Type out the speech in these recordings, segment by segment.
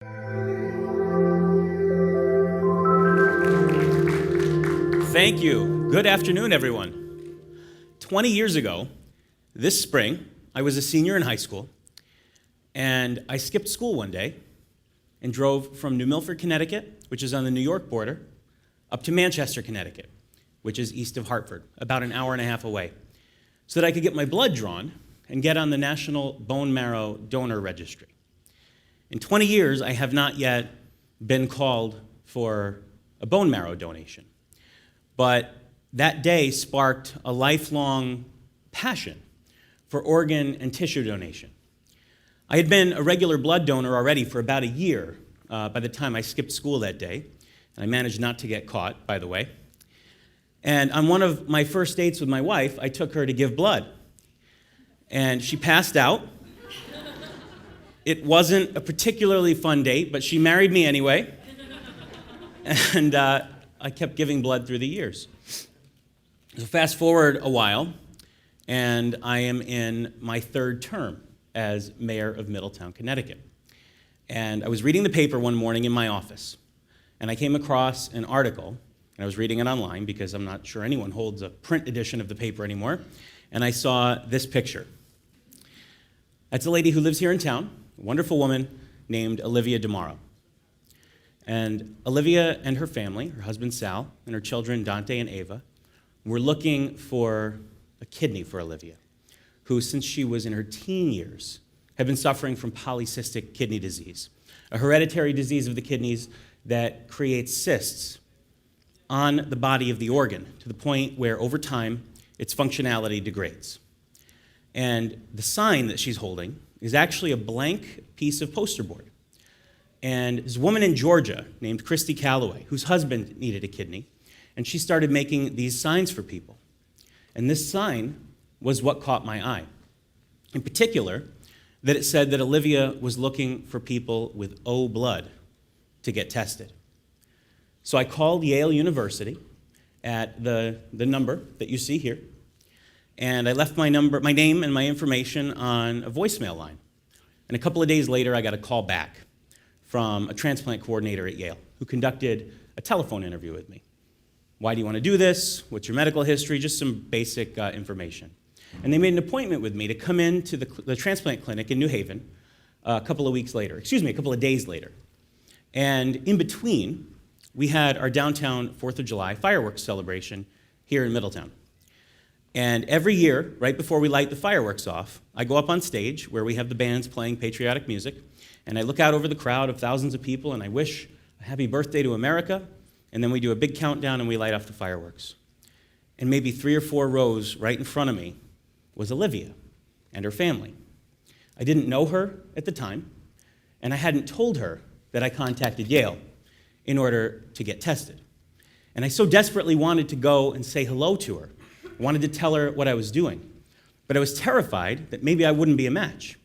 Thank you. Good afternoon, everyone. 20 years ago, this spring, I was a senior in high school, and I skipped school one day and drove from New Milford, Connecticut, which is on the New York border, up to Manchester, Connecticut, which is east of Hartford, about an hour and a half away, so that I could get my blood drawn and get on the National Bone Marrow Donor Registry. In 20 years, I have not yet been called for a bone marrow donation. But that day sparked a lifelong passion for organ and tissue donation. I had been a regular blood donor already for about a year by the time I skipped school that day, and I managed not to get caught, by the way. And on one of my first dates with my wife, I took her to give blood. And she passed out. It wasn't a particularly fun date, but she married me anyway. And I kept giving blood through the years. So fast forward a while, and I am in my third term as mayor of Middletown, Connecticut. And I was reading the paper one morning in my office, and I came across an article, and I was reading it online because I'm not sure anyone holds a print edition of the paper anymore, and I saw this picture. That's a lady who lives here in town, a wonderful woman named Olivia DeMauro. And Olivia and her family, her husband Sal, and her children Dante and Ava, were looking for a kidney for Olivia, who, since she was in her teen years, had been suffering from polycystic kidney disease, a hereditary disease of the kidneys that creates cysts on the body of the organ to the point where, over time, its functionality degrades. And the sign that she's holding is actually a blank piece of poster board. And there's a woman in Georgia named Christy Calloway, whose husband needed a kidney, and she started making these signs for people. And this sign was what caught my eye. In particular, that it said that Olivia was looking for people with O blood to get tested. So I called Yale University at the number that you see here, and I left my name and my information on a voicemail line. And a couple of days later, I got a call back from a transplant coordinator at Yale who conducted a telephone interview with me. Why do you want to do this? What's your medical history? Just some basic information. And they made an appointment with me to come into the transplant clinic in New Haven a couple of days later. And in between, we had our downtown 4th of July fireworks celebration here in Middletown. And every year, right before we light the fireworks off, I go up on stage where we have the bands playing patriotic music, and I look out over the crowd of thousands of people, and I wish a happy birthday to America, and then we do a big countdown and we light off the fireworks. And maybe 3 or 4 rows right in front of me was Olivia and her family. I didn't know her at the time, and I hadn't told her that I contacted Yale in order to get tested. And I so desperately wanted to go and say hello to her. I wanted to tell her what I was doing. But I was terrified that maybe I wouldn't be a match.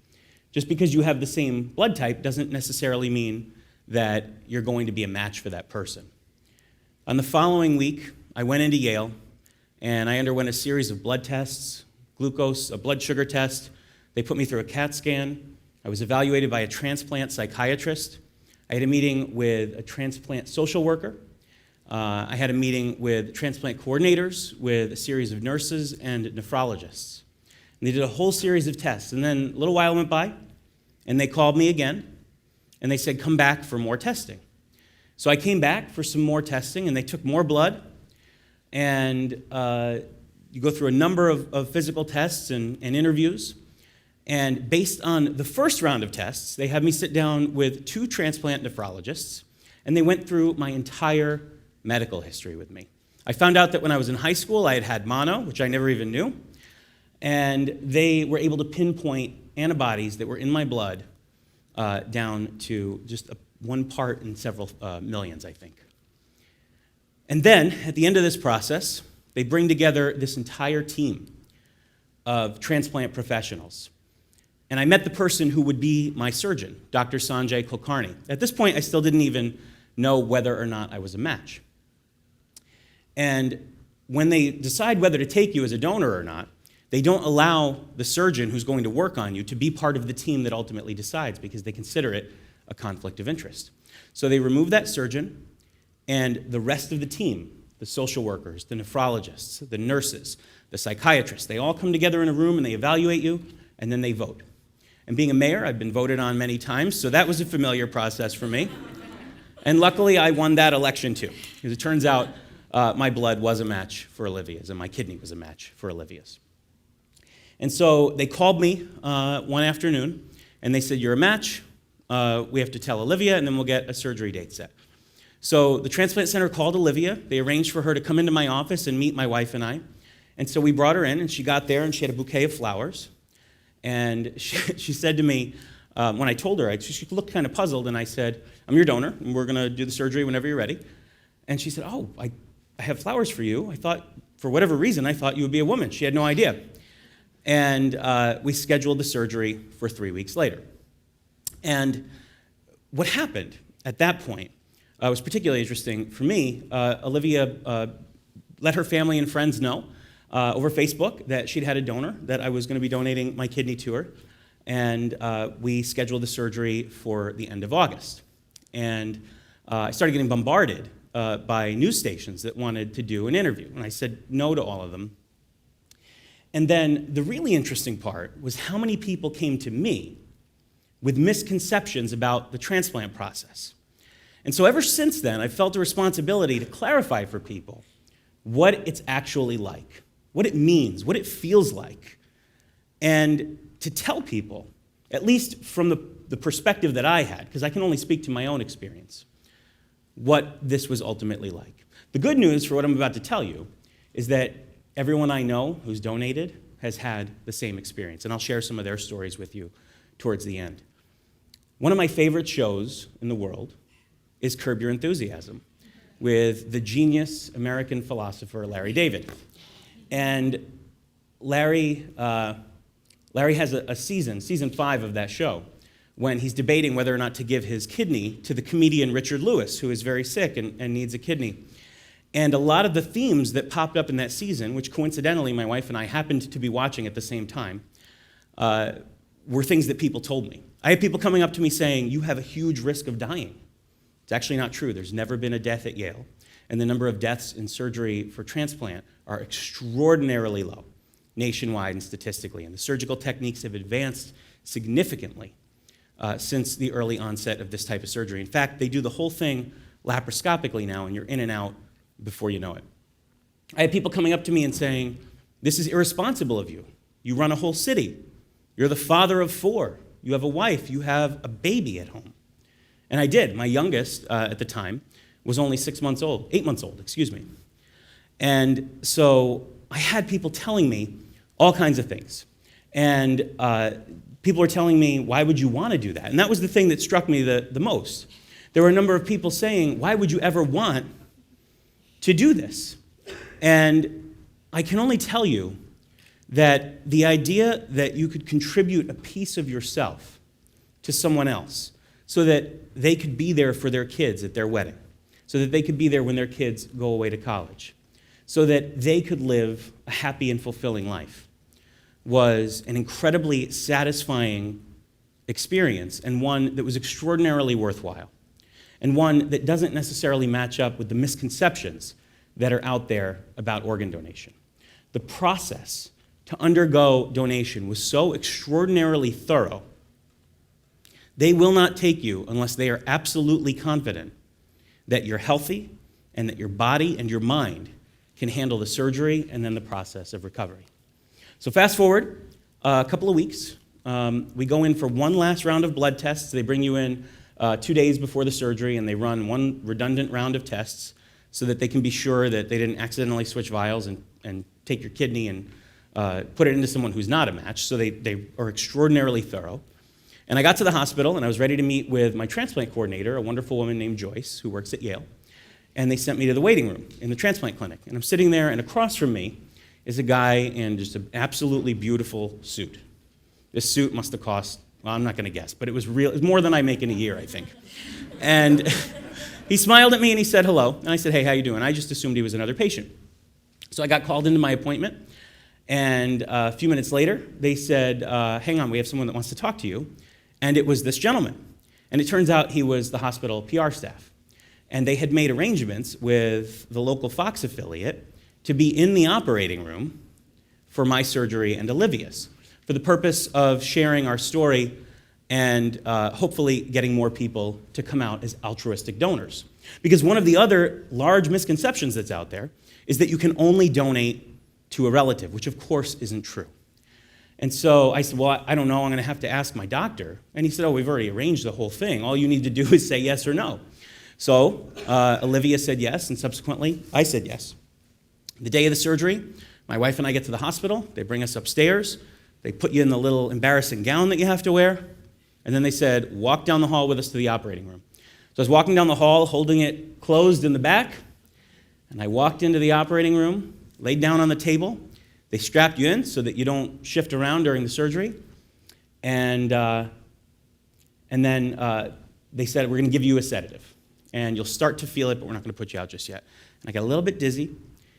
Just because you have the same blood type doesn't necessarily mean that you're going to be a match for that person. On the following week, I went into Yale, and I underwent a series of blood tests, glucose, a blood sugar test. They put me through a CAT scan. I was evaluated by a transplant psychiatrist. I had a meeting with a transplant social worker. I had a meeting with transplant coordinators, with a series of nurses and nephrologists. And they did a whole series of tests. And then a little while went by, and they called me again, and they said, come back for more testing. So I came back for some more testing, and they took more blood. And you go through a number of physical tests and interviews. And based on the first round of tests, they had me sit down with 2 transplant nephrologists, and they went through my entire medical history with me. I found out that when I was in high school, I had had mono, which I never even knew, and they were able to pinpoint antibodies that were in my blood down to just 1 part in several millions, I think. And then, at the end of this process, they bring together this entire team of transplant professionals. And I met the person who would be my surgeon, Dr. Sanjay Kulkarni. At this point, I still didn't even know whether or not I was a match. And when they decide whether to take you as a donor or not, they don't allow the surgeon who's going to work on you to be part of the team that ultimately decides because they consider it a conflict of interest. So they removed that surgeon, and the rest of the team, the social workers, the nephrologists, the nurses, the psychiatrists, they all come together in a room and they evaluate you, and then they vote. And being a mayor, I've been voted on many times, so that was a familiar process for me. And luckily, I won that election too, because it turns out my blood was a match for Olivia's, and my kidney was a match for Olivia's. And so they called me one afternoon, and they said, "You're a match. We have to tell Olivia, and then we'll get a surgery date set." So the transplant center called Olivia. They arranged for her to come into my office and meet my wife and I. And so we brought her in, and she got there, and she had a bouquet of flowers. And she said to me, when I told her, she looked kind of puzzled, and I said, "I'm your donor, and we're going to do the surgery whenever you're ready." And she said, "Oh, I have flowers for you. I thought, for whatever reason, I thought you would be a woman." She had no idea. And we scheduled the surgery for 3 weeks later. And what happened at that point was particularly interesting for me. Olivia let her family and friends know over Facebook that she'd had a donor, that I was going to be donating my kidney to her. And we scheduled the surgery for the end of August. And I started getting bombarded by news stations that wanted to do an interview. And I said no to all of them. And then the really interesting part was how many people came to me with misconceptions about the transplant process. And so ever since then, I've felt a responsibility to clarify for people what it's actually like, what it means, what it feels like, and to tell people, at least from the perspective that I had, because I can only speak to my own experience, what this was ultimately like. The good news for what I'm about to tell you is that everyone I know who's donated has had the same experience, and I'll share some of their stories with you towards the end. One of my favorite shows in the world is Curb Your Enthusiasm, with the genius American philosopher Larry David. And Larry has a season 5 of that show, when he's debating whether or not to give his kidney to the comedian Richard Lewis, who is very sick and needs a kidney. And a lot of the themes that popped up in that season, which coincidentally my wife and I happened to be watching at the same time, were things that people told me. I had people coming up to me saying, "You have a huge risk of dying." It's actually not true. There's never been a death at Yale. And the number of deaths in surgery for transplant are extraordinarily low, nationwide and statistically. And the surgical techniques have advanced significantly since the early onset of this type of surgery. In fact, they do the whole thing laparoscopically now, and you're in and out before you know it. I had people coming up to me and saying, "This is irresponsible of you. You run a whole city. You're the father of 4. You have a wife. You have a baby at home." And I did. My youngest at the time was only 8 months old, excuse me. And so I had people telling me all kinds of things. And people were telling me, "Why would you want to do that?" And that was the thing that struck me the most. There were a number of people saying, "Why would you ever want to do this?" And I can only tell you that the idea that you could contribute a piece of yourself to someone else so that they could be there for their kids at their wedding, so that they could be there when their kids go away to college, so that they could live a happy and fulfilling life, was an incredibly satisfying experience, and one that was extraordinarily worthwhile, and one that doesn't necessarily match up with the misconceptions that are out there about organ donation. The process to undergo donation was so extraordinarily thorough. They will not take you unless they are absolutely confident that you're healthy and that your body and your mind can handle the surgery and then the process of recovery. So fast forward a couple of weeks. We go in for one last round of blood tests. They bring you in 2 days before the surgery, and they run one redundant round of tests so that they can be sure that they didn't accidentally switch vials and take your kidney and put it into someone who's not a match. So they are extraordinarily thorough. And I got to the hospital, and I was ready to meet with my transplant coordinator, a wonderful woman named Joyce, who works at Yale. And they sent me to the waiting room in the transplant clinic. And I'm sitting there, and across from me is a guy in just an absolutely beautiful suit. This suit must have cost, well, I'm not going to guess, but it was real. It was more than I make in a year, I think. And he smiled at me, and he said hello. And I said, "Hey, how you doing?" I just assumed he was another patient. So I got called into my appointment. And a few minutes later, they said, "Hang on, we have someone that wants to talk to you." And it was this gentleman. And it turns out he was the hospital PR staff. And they had made arrangements with the local Fox affiliate to be in the operating room for my surgery and Olivia's, for the purpose of sharing our story and hopefully getting more people to come out as altruistic donors. Because one of the other large misconceptions that's out there is that you can only donate to a relative, which of course isn't true. And so I said, well, I don't know, I'm going to have to ask my doctor. And he said, oh, we've already arranged the whole thing. All you need to do is say yes or no. So Olivia said yes, and subsequently I said yes. The day of the surgery, my wife and I get to the hospital. They bring us upstairs. They put you in the little embarrassing gown that you have to wear. And then they said, walk down the hall with us to the operating room. So I was walking down the hall, holding it closed in the back. And I walked into the operating room, laid down on the table. They strapped you in so that you don't shift around during the surgery. And then they said, we're going to give you a sedative. And you'll start to feel it, but we're not going to put you out just yet. And I got a little bit dizzy.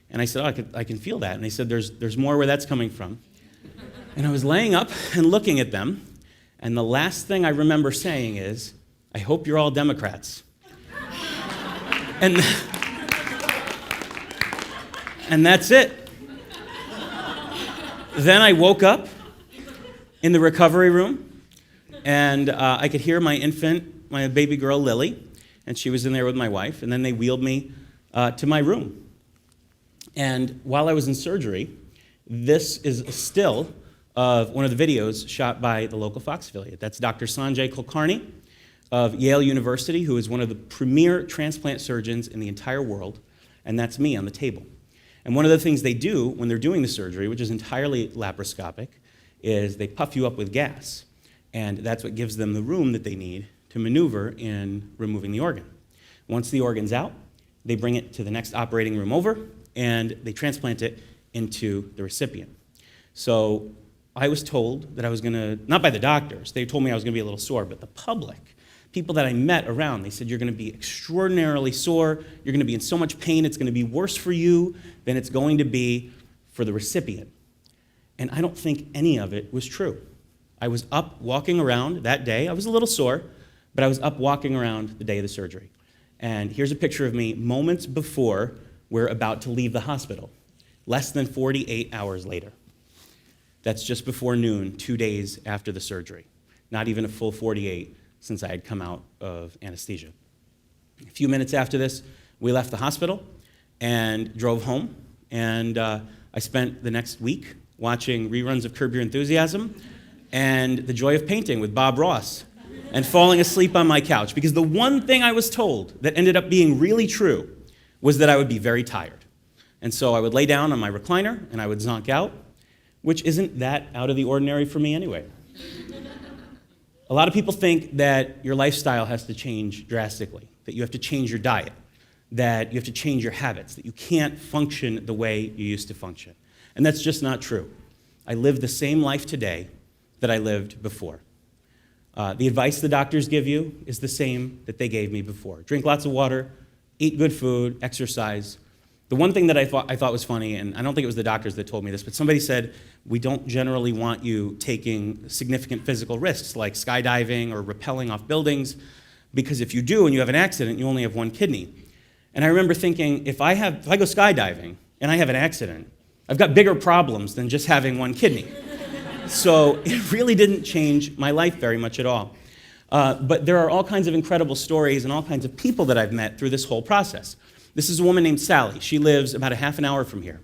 And I said, oh, I can feel that. And they said, there's more where that's coming from. And I was laying up and looking at them. And the last thing I remember saying is, I hope you're all Democrats. and that's it. Then I woke up in the recovery room, and I could hear my infant, my baby girl, Lily, and she was in there with my wife, and then they wheeled me to my room. And while I was in surgery, this is a still of one of the videos shot by the local Fox affiliate. That's Dr. Sanjay Kulkarni of Yale University, who is one of the premier transplant surgeons in the entire world, and that's me on the table. And one of the things they do when they're doing the surgery, which is entirely laparoscopic, is they puff you up with gas. And that's what gives them the room that they need to maneuver in removing the organ. Once the organ's out, they bring it to the next operating room over, and they transplant it into the recipient. So I was told that I was going to, not by the doctors, they told me I was going to be a little sore, but the public, people that I met around, they said, you're going to be extraordinarily sore, you're going to be in so much pain, it's going to be worse for you than it's going to be for the recipient. And I don't think any of it was true. I was up walking around that day. I was a little sore, but I was up walking around the day of the surgery. And here's a picture of me moments before we're about to leave the hospital, less than 48 hours later. That's just before noon, 2 days after the surgery. Not even a full 48 since I had come out of anesthesia. A few minutes after this, we left the hospital and drove home. And I spent the next week watching reruns of Curb Your Enthusiasm and The Joy of Painting with Bob Ross and falling asleep on my couch. Because the one thing I was told that ended up being really true was that I would be very tired. And so I would lay down on my recliner and I would zonk out, which isn't that out of the ordinary for me anyway. A lot of people think that your lifestyle has to change drastically, that you have to change your diet, that you have to change your habits, that you can't function the way you used to function. And that's just not true. I live the same life today that I lived before. The advice the doctors give you is the same that they gave me before. Drink lots of water, eat good food, exercise. The one thing that I thought was funny, and I don't think it was the doctors that told me this, but somebody said, we don't generally want you taking significant physical risks like skydiving or rappelling off buildings, because if you do and you have an accident, you only have one kidney. And I remember thinking, if I go skydiving and I have an accident, I've got bigger problems than just having one kidney. So it really didn't change my life very much at all. But there are all kinds of incredible stories and all kinds of people that I've met through this whole process. This is a woman named Sally. She lives about a half an hour from here.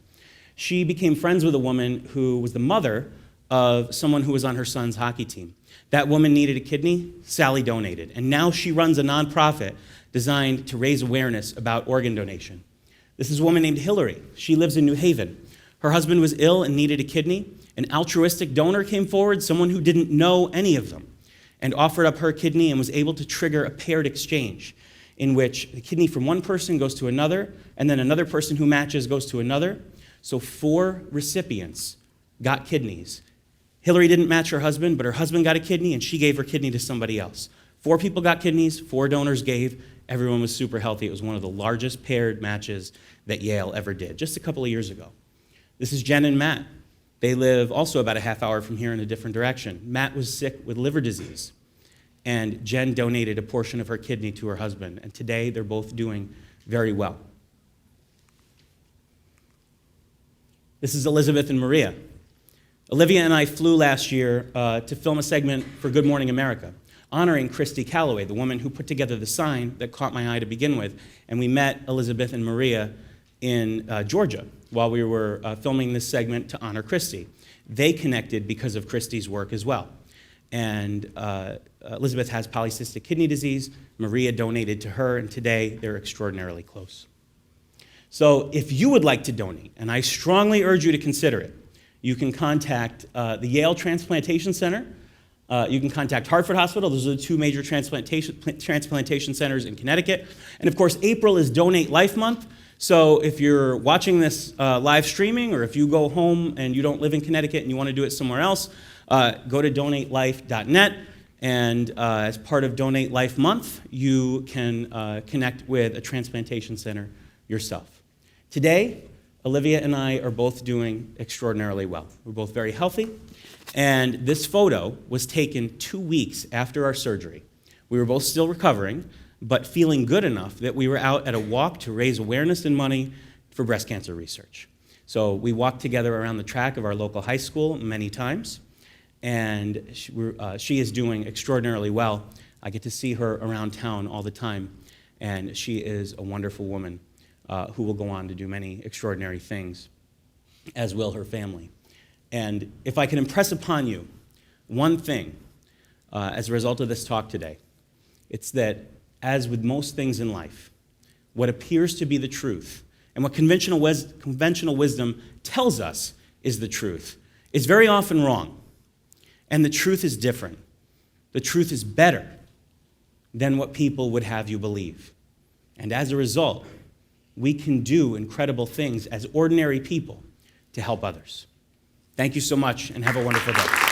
She became friends with a woman who was the mother of someone who was on her son's hockey team. That woman needed a kidney. Sally donated. And now she runs a nonprofit designed to raise awareness about organ donation. This is a woman named Hillary. She lives in New Haven. Her husband was ill and needed a kidney. An altruistic donor came forward, someone who didn't know any of them, and offered up her kidney and was able to trigger a paired exchange in which the kidney from one person goes to another, and then another person who matches goes to another. So 4 recipients got kidneys. Hillary didn't match her husband, but her husband got a kidney, and she gave her kidney to somebody else. 4 people got kidneys, 4 donors gave. Everyone was super healthy. It was one of the largest paired matches that Yale ever did, just a couple of years ago. This is Jen and Matt. They live also about a half hour from here in a different direction. Matt was sick with liver disease. and Jen donated a portion of her kidney to her husband, and today they're both doing very well. This is Elizabeth and Maria. Olivia and I flew last year to film a segment for Good Morning America, honoring Christy Calloway, the woman who put together the sign that caught my eye to begin with. And we met Elizabeth and Maria in Georgia while we were filming this segment to honor Christy. They connected because of Christy's work as well. And Elizabeth has polycystic kidney disease. Maria donated to her, and today they're extraordinarily close. So if you would like to donate, and I strongly urge you to consider it, you can contact the Yale Transplantation Center. You can contact Hartford Hospital. Those are the two major transplantation centers in Connecticut. And of course, April is Donate Life Month. So if you're watching this live streaming, or if you go home and you don't live in Connecticut and you want to do it somewhere else, go to donatelife.net. And as part of Donate Life Month, you can connect with a transplantation center yourself. Today, Olivia and I are both doing extraordinarily well. We're both very healthy. And this photo was taken 2 weeks after our surgery. We were both still recovering, but feeling good enough that we were out at a walk to raise awareness and money for breast cancer research. So we walked together around the track of our local high school many times, and she is doing extraordinarily well. I get to see her around town all the time, and she is a wonderful woman who will go on to do many extraordinary things, as will her family. And if I can impress upon you one thing as a result of this talk today, it's that, as with most things in life, what appears to be the truth and what conventional wisdom tells us is the truth is very often wrong. And the truth is different. The truth is better than what people would have you believe. And as a result, we can do incredible things as ordinary people to help others. Thank you so much, and have a wonderful day.